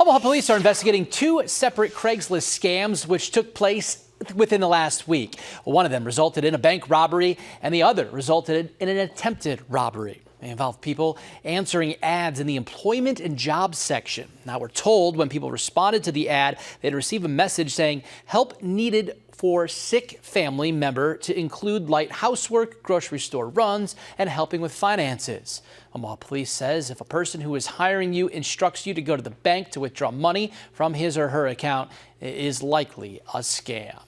Omaha Police are investigating two separate Craigslist scams which took place within the last week. One of them resulted in a bank robbery and the other resulted in an attempted robbery. They involved people answering ads in the employment and jobs section. Now we're told when people responded to the ad, they'd receive a message saying help needed for sick family member to include light housework, grocery store runs, and helping with finances. Omaha Police says if a person who is hiring you instructs you to go to the bank to withdraw money from his or her account, it is likely a scam.